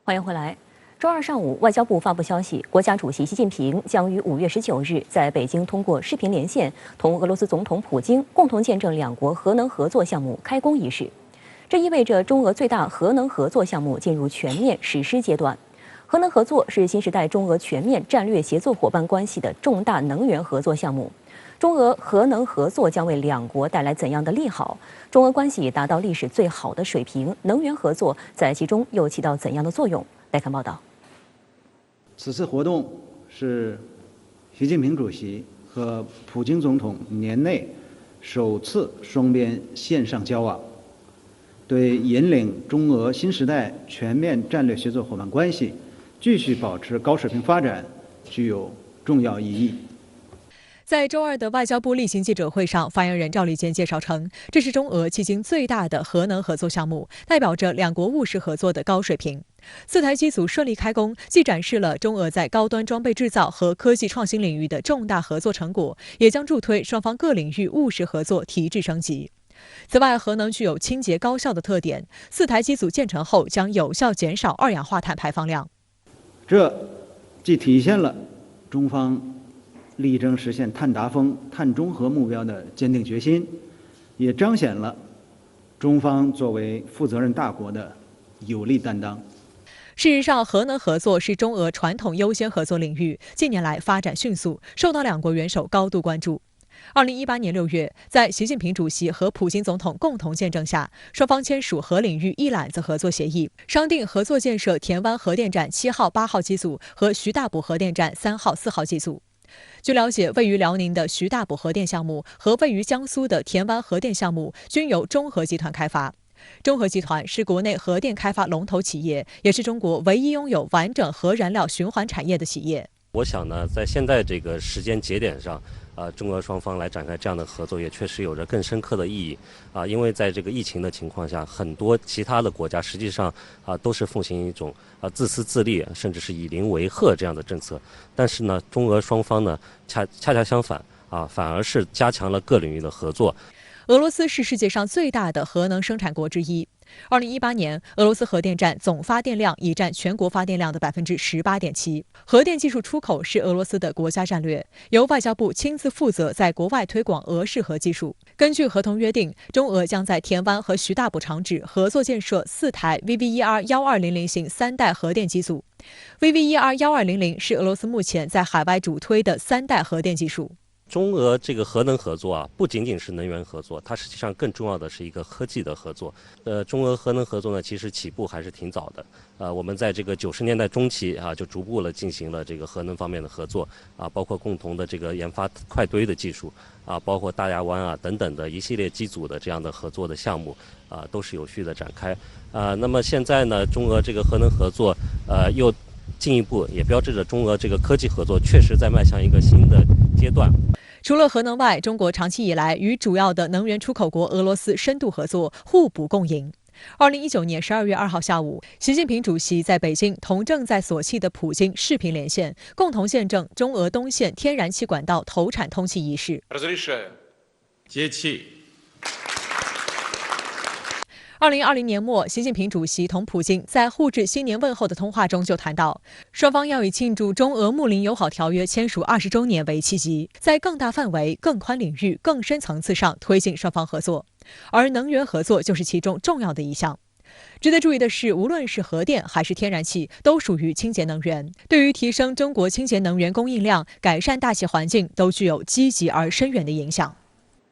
欢迎回来。周二上午，外交部发布消息，国家主席习近平将于5月19日在北京通过视频连线，同俄罗斯总统普京共同见证两国核能合作项目开工仪式。这意味着中俄最大核能合作项目进入全面实施阶段。核能合作是新时代中俄全面战略协作伙伴关系的重大能源合作项目。中俄核能合作将为两国带来怎样的利好？中俄关系达到历史最好的水平，能源合作在其中又起到怎样的作用？来看报道。此次活动是习近平主席和普京总统年内首次双边线上交往，对引领中俄新时代全面战略协作伙伴关系继续保持高水平发展具有重要意义。在周二的外交部例行记者会上，发言人赵立坚介绍称，这是中俄迄今最大的核能合作项目，代表着两国务实合作的高水平。4台机组顺利开工，既展示了中俄在高端装备制造和科技创新领域的重大合作成果，也将助推双方各领域务实合作提质升级。此外，核能具有清洁高效的特点，4台机组建成后将有效减少二氧化碳排放量。这既体现了中方力争实现碳达峰、碳中和目标的坚定决心，也彰显了中方作为负责任大国的有力担当。事实上，核能合作是中俄传统优先合作领域，近年来发展迅速，受到两国元首高度关注。2018年6月，在习近平主席和普京总统共同见证下，双方签署核领域一揽子合作协议，商定合作建设田湾核电站7号、8号机组和徐大堡核电站3号、4号机组。据了解，位于辽宁的徐大堡核电项目和位于江苏的田湾核电项目均由中核集团开发。中核集团是国内核电开发龙头企业，也是中国唯一拥有完整核燃料循环产业的企业。我想呢，在现在这个时间节点上，中俄双方来展开这样的合作，也确实有着更深刻的意义因为在这个疫情的情况下，很多其他的国家实际上都是奉行一种自私自利，甚至是以邻为壑这样的政策。但是呢，中俄双方呢恰恰相反反而是加强了各领域的合作。俄罗斯是世界上最大的核能生产国之一。2018年，俄罗斯核电站总发电量已占全国发电量的18.7%。核电技术出口是俄罗斯的国家战略，由外交部亲自负责在国外推广俄式核技术。根据合同约定，中俄将在田湾和徐大堡厂址合作建设4台 VV-1200型3代核电机组。VV-1200是俄罗斯目前在海外主推的3代核电技术。中俄这个核能合作不仅仅是能源合作，它实际上更重要的是一个科技的合作。中俄核能合作呢，其实起步还是挺早的。我们在这个90年代中期就逐步进行了这个核能方面的合作包括共同的这个研发快堆的技术包括大亚湾等等的一系列机组的这样的合作的项目都是有序的展开。那么现在呢，中俄这个核能合作又进一步也标志着中俄这个科技合作确实在迈向一个新的阶段。除了核能外，中国长期以来与主要的能源出口国俄罗斯深度合作，互补共赢。2019年12月2号下午，习近平主席在北京同正在索契的普京视频连线，共同见证中俄东线天然气管道投产通气仪式。接气。2020年末，习近平主席同普京在互致新年问候的通话中就谈到，双方要以庆祝中俄睦邻友好条约签署20周年为契机，在更大范围、更宽领域、更深层次上推进双方合作，而能源合作就是其中重要的一项。值得注意的是，无论是核电还是天然气，都属于清洁能源，对于提升中国清洁能源供应量、改善大气环境，都具有积极而深远的影响。